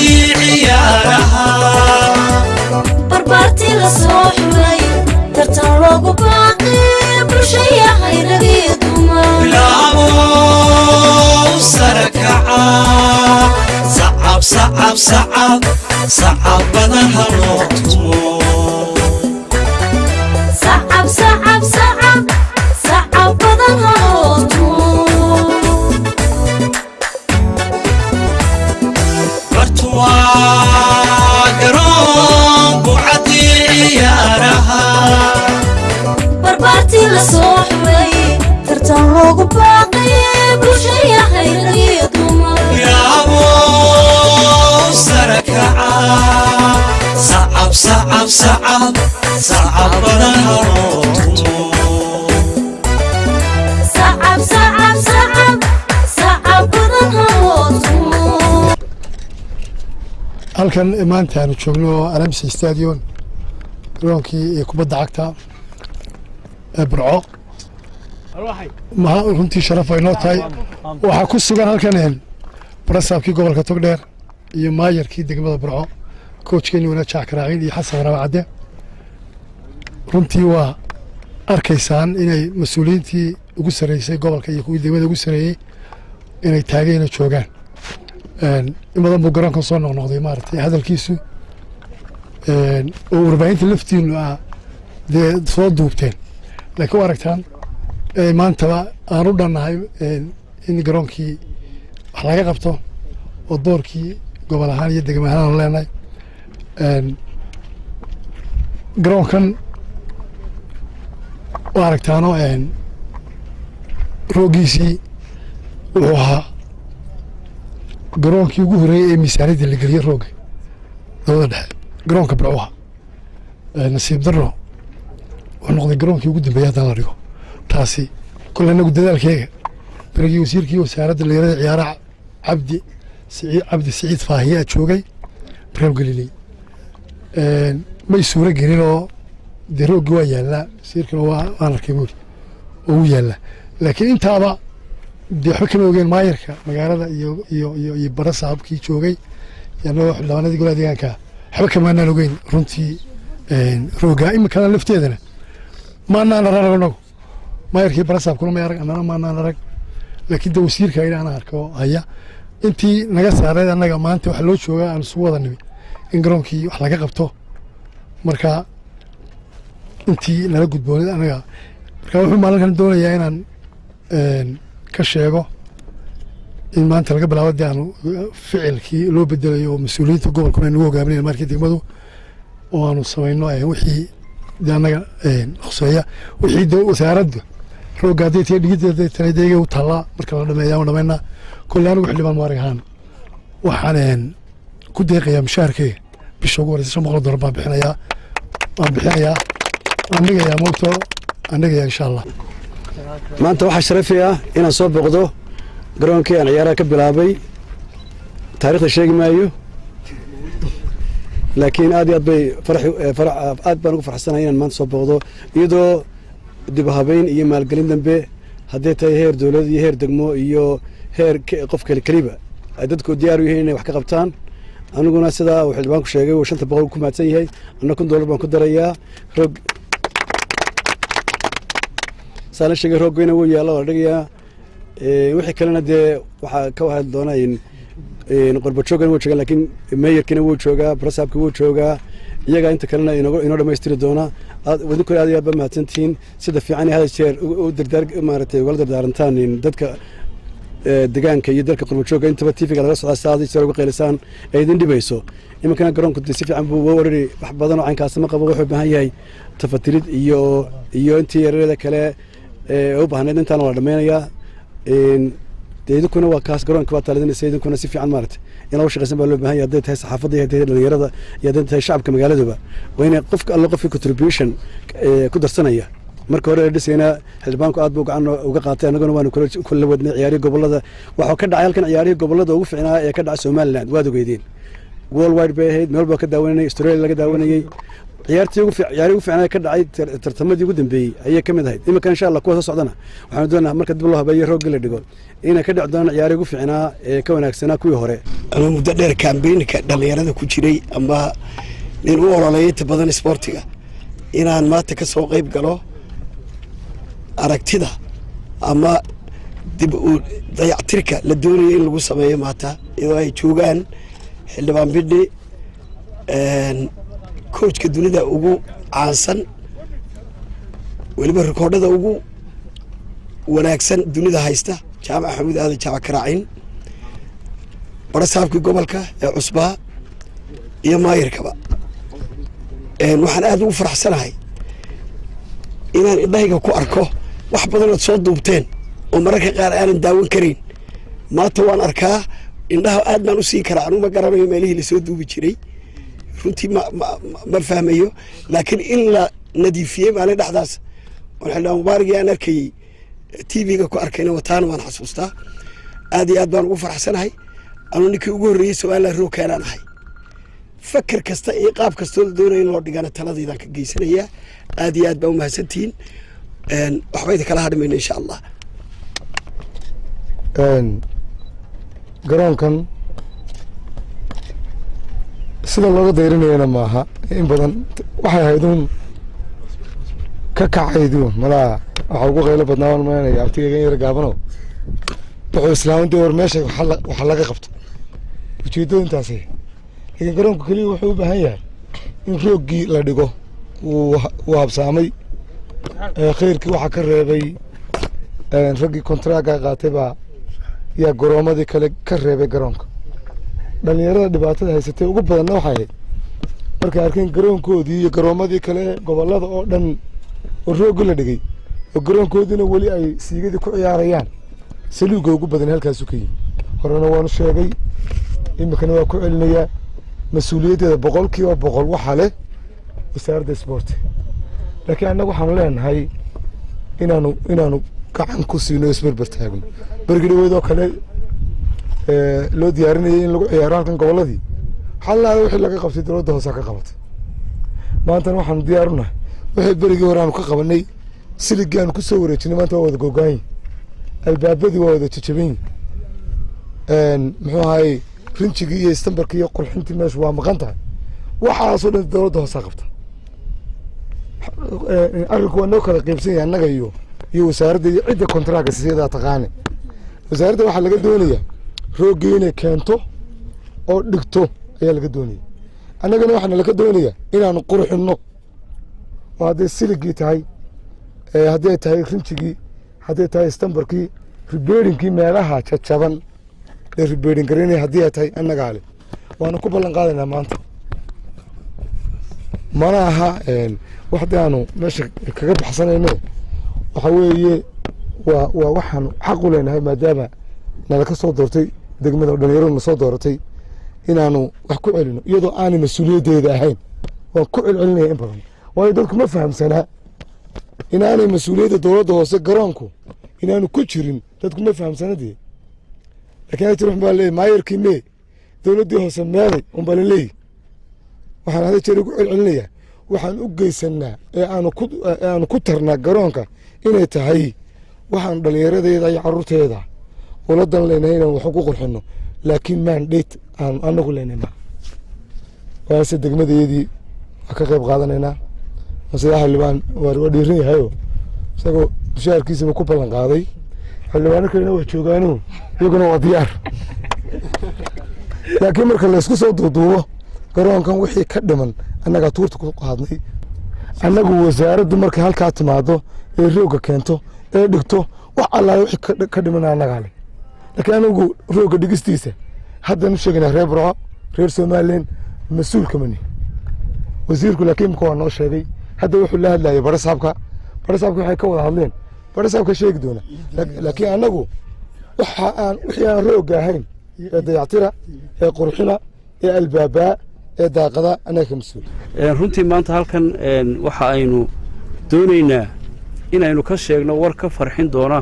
وعدي عيارها بربرتي لصوح لي ترتلوق باقي برشيا غير دوما بلابو سركعا صعب صعب صعب صعب بدنها لوطمو صعب صعب صعب صعب بدنها لوطمو برتوا قرون وعدي عيارها بربرتي لصوح لي ترتلوق باقي برشيا غير دوما يا أبو سركعا صعب صعب صعب صعب بدنها لوطمو صعب صعب صعب صعب بدنها لوطمو halkan maanta aanu joogno Alamsi Stadium garoonkii kubadda cagta ee Burco ma runtii sharaf ay noo tahay waxa ku sugan halkan barasaabkii gobolka Togdheer iyo maayarkii degmada Burco coachkeeni wana Jaakaraacin iyo Xasan Raacade runtii waa arkaysaan inay mas'uuliyiintii ugu sareysay gobolka iyo kuwii degmada ugu sareeyay inay taageerina joogaan imadan buu garoonka soo noqnoqday maartay hadalkiisu oo warbaahinta laftiinu dee soo duubteen laakiin waa aragtaan maanta aan u dhannahay in garoonkii wax laga qabto oo doorkii gobol ahaan iyo degmo ahaan aan leenahay garoonkan waa aragtaanoo roogiisii wuxuu ahaa garoonkii ugu horeeyay ee miisaaniyadda la geliyay rooga dowladda dhexe garoonka Burco nasiib darro wuxuu noqday garoonkii ugu dambeeyay haddana la dhigo taasi kole anagu dadaalkeega berigii wasiirkii wasaaradda dhalinyarada ciyaaraha cabdi siciid faahiye joogay Ibraahim Galiley may suuro gelin oo dee roogii waa yaallaa wasiirkana waan arkay buuri oo u yaallaa laakiin intaaba dee waxba kama ogeen maayarka magaalada iyo barasaabkii joogay yanagoo xildhibaanadii golaha deegaanka waxba kamaanaan ogeyn runtii roogaa iminkana lafteedana maanaan arag anagu maayarkii barasaabkuna may arag annana maanaan arag laakiin de wasiirka inaan arko haya intii naga saareed annaga maanta waxa loo joogaa aan isugu wada nimi in garoonkii wax laga qabto marka intii nala gudboonid annaga marka wuxuu maalinkan doonayaa inaan ka sheego in maanta laga bilaabo dee aanu ficilkii loo bedelayo oo mas-uuliyiinta gobolkuna nagu hogaaminaya markii degmadu oo aanu samayno wixii dee annaga khuseeya wixii de wasaaradda roogga hadday tahay dhigidda tanaydeega u taallaa marka la dhameeya aan dhamaynaa kolle anigu xildhibaan mubaarag ahaan waxaan ku deeqayaa mushaharkeyga bisha ugu horeysa $500 baan bixinayaa waan dhigayaa moogto aan dhigayaa insha allah maanta waxaa sharafaya inaan soo boqdo garoonkii aan ciyaaraha ka bilaabay taariikhda sheegi maayo laakiin aad iyo aad baan ugu farxsanahay inaan maanta soo boqdo iyadoo dib u habeyn iyo maalgelin dambe hadday tahay heer dowlad iyo heer degmo iyo heer qof kaliba ay dadku diyaar u yihiin inay wax ka qabtaan aniguna sidaa uu xildhibaanku sheegay uu $500 ku maadsan yahay anna $1 baan ku darayaa roog saalan sheegay roogayna wuu yaalla waa dhigayaa wixii kalena dee waxaa ka hadli doona qorbajoogana wuu joogaa laakiin meeyarkina wuu joogaa barasaabka wuu joogaa iyagaa inta kalena inoo dhammaystiri doona idinkuna aad iyo aad ba mahadsantihiin sida fiican hada jeer maaragtay ugala dardaarantaan dadka deegaanka iyo dalka qorbajooga intaba TV-ga laga socdaa saad jeer uga qeylisaan ay idin dhibayso iminkana garoonku si fiican buu already wax badan oo caynkaas ma qabo wuxuu baahan yahay tafatirid iyo intii yareeda kale u baahneed intaan waa dhameynayaa idinkuna waa kaas garoonka waa taaladinaysa idinkuna si fiican maaragtay in loo shaqaysan baa loo baahan yahay hadday tahay saxaafadda iyo hadday tahay dhalinyarada iyo hadday tahay shacabka magaaladuba waa inay qofkii contribution ku darsanaya marka hore dhisayna xildhibaanku aad buu gacan uga qaatay anaguna waanu kula wadnay ciyaarihii gobolada waxaa ka dhacay halkan ciyaarihii gobolada ugu fiicnaa ee ka dhacay Somaliland waad ogeydeen worldwide bay ahayd meel baa ka daawanayay Australia laga daawanayay ciyaartii ugu fiicnaa ka dhacay tartamadii ugu dambeeyay ayay kamid ahayd imika insha Allah kuwa soo socdana waxaan doonayaa marka dib loo habeeyo roog la dhigo inay ka dhici doonaan ciyaarihii ugu fiicnaa ee ka wanaagsanaa kuwii hore ama muddo dheer kambeynka dhalinyarada ku jiray ama nin u ololeeya inta badan isboortiga inaan maanta ka soo qayb galo aragtida ama dib u dayactirka la doonayo in lagu sameeyo maanta iyadoo ay joogaan xildhibaan bidhi koojka dunida ugu caansan weliba rikoodhada ugu wanaagsan dunida haysta jaamac xamuud aadan jaamac karaacin barasaabkii gobolka ee cusbaa iyo maayirkaba waxaan aad ugu faraxsanahay inaan indhahayga ku arko wax badanood soo duubteen oo mararka qaar aanan daawan karayn maanta waan arkaa indhaha aad baan u siin karaa anuu ma garanayo meelihii lasoo duubi jiray runtii ma fahmayo laakiin in la nadiifiyey maalin dhexdaas oon xildhibaan mubaarigii aan arkayey tv-ga ku arkayna wataana waan xasuustaa aad iyo aad baan ugu faraxsanahay anuu ninkii ugu horreeyey somaliland roog keenaan ahay fakar kasta iyo qaab kastoo la doonaya in loo dhigana taladaydaan ka geysanayaa aad iyo aad baa u mahadsantihiin waxba idin kala hadhimayna insha allah garoonkan sida looga dayrinayana maaha in badan waxay ahayd uun ka kacaydu malaa waxaa ugu qaylo badnaa waan maynaya abtigeyga in yar gaabano wuxuu islaamin war meesha waxa laga qabto ujeedooyintaasi laakiin garoonka keliya wuxuu u baahan yahay in rooggii la dhigo wuu habsaamay khayrkii waxaa ka reebay raggii kontraaga qaatay baa yaa garoomadii kale ka reebay garoonka dhalinyarada dhibaatada haysatay ugu badanna waxay ahayd markay arkeen garoonkoodii iyo garoomadii kale gobolada oo dhan oo rooggi la dhigay oo garoonkoodiina weli ay siigadii ku ciyaarayaan saluuga ugu badan halkaasu ka yimi horena waanu sheegay iminkana waa ku celinayaa mas-uuliyaddeeda 100% waxaa leh wasaaradda isboorti laakiin annaga waxaanu leenahay inaanu gacan ku siino isberber taagno bergi dhaweed oo kale loo diyaarinayay in lagu ciyaaro halkan gobolladii xallaada wixii laga qabtay dowladda hoose ka qabatay maantana waxaanu diyaarunahay wixii berigii hore aanu ka qabanay siligii aanu ku soo wareejinay maanta waa wada googaanyi albaabadii waa wada jajabanyi muxuu ahaayey rinjigii iyo istambarkii iyo qurxintii meeshu waa maqan tahay waxaasoo dhan dowladda hoose qabta arrinku waa noo kala qaybsan yahay annaga iyo wasaaradda iyo cidda kontraaga siyadaa taqaane wasaaradda waxaa laga doonayaa rooggii inay keento oo dhigto ayaa laga doonaya annagana waxaana laga doonayaa inaanu qurxinno oo hadday siligii tahay haddii ay tahay rinjigii hadday tahay istambarkii ribeerinkii meelaha jajaban ee ribeerin garinaya haddii ay tahay annagaa leh waana ku ballan qaadaynaa maanta mana aha waxdii aanu meesha kaga baxsanayno waxa weeye waa waxaanu xaq u leenahay maadaama nala ka soo doortay degmada dhalinyaradu na soo dooratay inaanu wax ku celino iyadoo aanay mas-uuliyaddeeda ahayn waan ku celcelinaya in badan waayo dadku ma fahamsanaa inaanay mas-uuliyadda dowladda hoose garoonku inaanu ku jirin dadku ma fahamsanadee lakiin hati wax baa leeyay maayarkii mee dowladdii hoose meeday unbaa la leeyahy waxaan hada jeer ugu celcelinayaa waxaan u geysanaa ee aanu ku tarnaa garoonka inay tahay waxaan dhallinyaradeeda iyo carruurteeda ula dan leenahay inaan wax ugu qurxinno laakiin mandate aan anagu leenayna waase degmadayadii waa ka qayb qaadanaynaa masidaa xildhibaan waa dhiiran yahayo isagoo mushaharkiisaba ku ballan qaaday xildhibaano kalena waa joogaano iyaguna waa diyaar laakiin marka laysku soo duuduubo garoonkan wixii ka dhiman annagaa tuurta ku qaadnay annagu wasaaraddu markay halkaa timaado ee roogga keento ee dhigto wax allaale wixii ka dhiman annagaa leh laakiin anagu roogga dhigistiisa haddaan u sheegaynaa reer burco reer somalilan mas-uulka mani wasiirku laakiin imika waa noo sheegay hadda wuxuu la hadlayay barasaabka waxay ka wada hadleen barasaabka sheegi doona laakiin annagu wixii aan roogga ahayn ee dayactira ee qurxina ee albaabaa ee daaqada annaga ka mas-uul runtii maanta halkan waxa aynu doonaynaa inaynu ka sheegno war ka farxin doona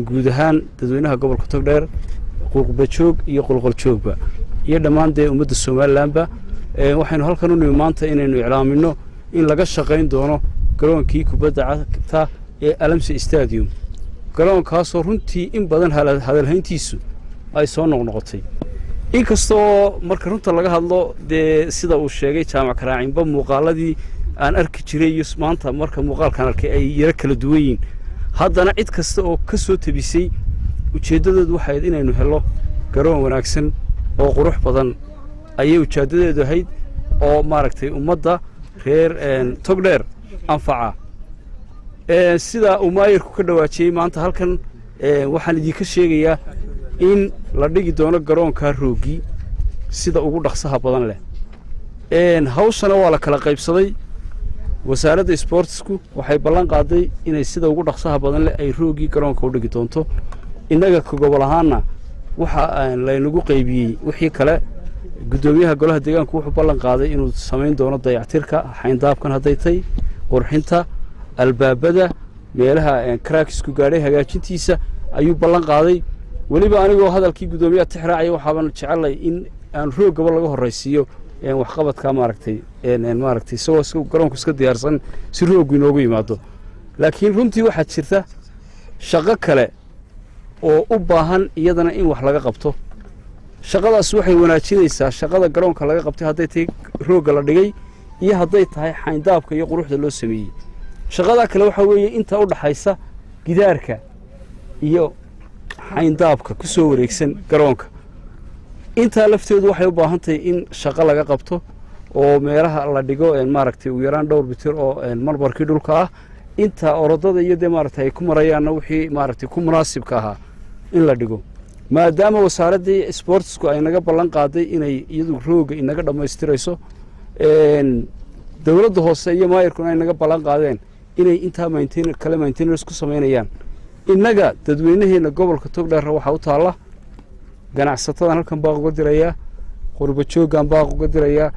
guud ahaan dadweynaha gobolka togdheer qurbajoog iyo qolqoljoogba iyo dhammaan dee ummadda somalilanba waxaynu halkan u nimi maanta inaynu iclaamino in laga shaqayn doono garoonkii kubadda cagta ee alamsi stadium garoonkaasoo runtii in badan hadalhayntiisu ay soo noqnoqotay inkastoo marka runta laga hadlo dee sida uu sheegay jaamac karaacinba muuqaaladii aan arki jiray iyo maanta marka muuqaalkan arkay ay yara kala duwan yihiin haddana cid kasta oo ka soo tabisay ujeeddadoodu waxay ahayd inaynu helo garoon wanaagsan oo qurux badan ayay ujeeddadeedu ahayd oo maaragtay ummadda reer togdheer anfaca sida uu maayirku ka dhawaajiyey maanta halkan waxaan idinka sheegayaa in la dhigi doono garoonka roogii sida ugu dhaqsaha badan leh hawshana waa la kala qaybsaday wasaaradda isboortisku waxay ballan qaaday inay sida ugu dhaqsaha badan leh ay roogii garoonka u dhigi doonto innaga ka gobol ahaanna waxa laynagu qaybiyey wixii kale guddoomiyaha golaha deegaanku wuxuu ballan qaaday inuu samayn doono dayactirka xayndaabkan hadday tay qurxinta albaabada meelaha karaakisku gaadhay hagaajintiisa ayuu ballan qaaday weliba anigoo hadalkii guddoomiyaha tixraacaya waxaaban jecelay in aan roogaba laga horraysiiyo waxqabadka maaragtay isagoo garoonku iska diyaarsan si rooggu inoogu yimaado laakiin runtii waxaa jirta shaqo kale oo u baahan iyadana in wax laga qabto shaqadaas waxay wanaajinaysaa shaqada garoonka laga qabtay hadday tahay roogga la dhigay iyo hadday tahay xayndaabka iyo quruxda loo sameeyey shaqadaa kale waxaa weeye inta u dhaxaysa gidaarka iyo xayndaabka ku soo wareegsan garoonka intaa lafteedu waxay u baahan tahay in shaqo laga qabto oo meelaha la dhigo maaragtay ugu yaraan dhowr mitir oo marmarkii dhulka ah inta orodada iyo dee maaragtay ay ku marayaanna wixii maaragtay ku munaasibka ahaa in la dhigo maadaama wasaaraddii isboortisku ay naga ballan qaaday inay iyadu rooga inaga dhammaystirayso dowladda hoose iyo maayirkuna ay naga ballan qaadeen inay intaa kale maintenance ku samaynayaan innaga dadweynaheenna gobolka togdheerra waxaa u taalla ganacsatadan halkan baaq uga dirayaa qurba jooggan baaq uga dirayaa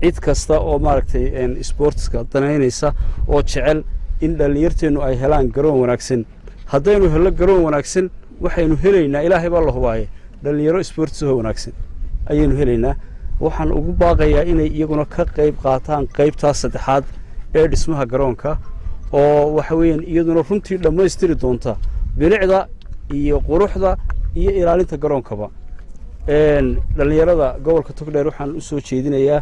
cid kasta oo maaragtay isboortiska danaynaysa oo jecel in dhallinyarteennu ay helaan garoon wanaagsan haddaynu hello garoon wanaagsan waxaynu helaynaa ilaahay baa la hubaaye dhallinyaro isboortisoo wanaagsan ayaynu helaynaa waxaan ugu baaqayaa inay iyaguna ka qayb qaataan qaybtaas saddexaad ee dhismaha garoonka oo waxa weeyaan iyaduna runtii dhammaystiri doonta bilicda iyo quruxda iyo ilaalinta garoonkaba dhallinyarada gobolka togdheer waxaan u soo jeedinayaa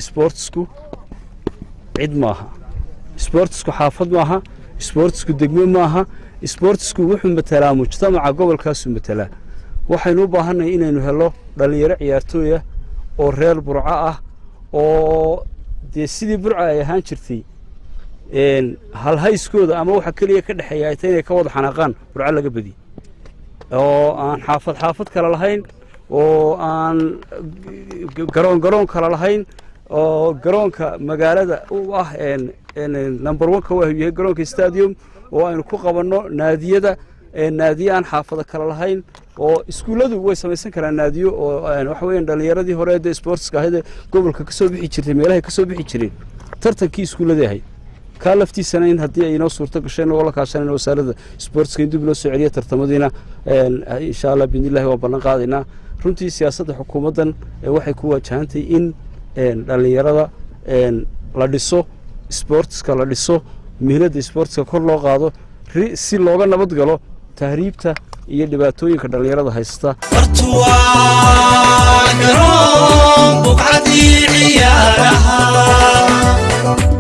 isboortisku cid maaha isboortisku xaafad maaha isboortisku degmo maaha isboortisku wuxuu matelaa mujtamaca gobolkaasuu matelaa waxaynu u baahannahay inaynu helo dhallinyaro ciyaartooya oo reer burco ah oo dee sidii burca ay ahaan jirtay halhayskooda ama waxa keliya ka dhexeeya ay tahay inay ka wada xanaaqaan burco laga badi oo aan xaafad kale lahayn oo aan garoon kale lahayn oo garoonka magaalada u ah number 1 ka yahay garoonka stadium oo aynu ku qabanno naadiyada naadiye aan xaafada kale lahayn oo iskuulladu way samaysan karaan naadiyo oo waxa weeyaan dhallinyaradii hore ee sportska ahayd gobolka ka soo bixi jirtay meelaha ka soo bixi jireen tartankii iskuullada ahayd ka laftiisana in haddii ay inoo suurto gasheen oo la kaashanayno wasaaradda sportska in dib loo soo celiyo tartamadiina insha Allah biidnillaahi waa ballan qaadaynaa runtii siyaasadda xukuumaddan waxay ku wajahantay in dhallinyarada la dhiso sportska la dhiso mihnada sportska kor loo qaado si looga nabad galo tahriibta iyo dhibaatooyinka dhallinyarada haysta bartuwaa garoon buqcadii ciyaaraha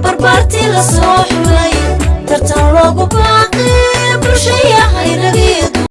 barbaartii la soo xulay tartan loogu baaqay bulshaya hayrageedu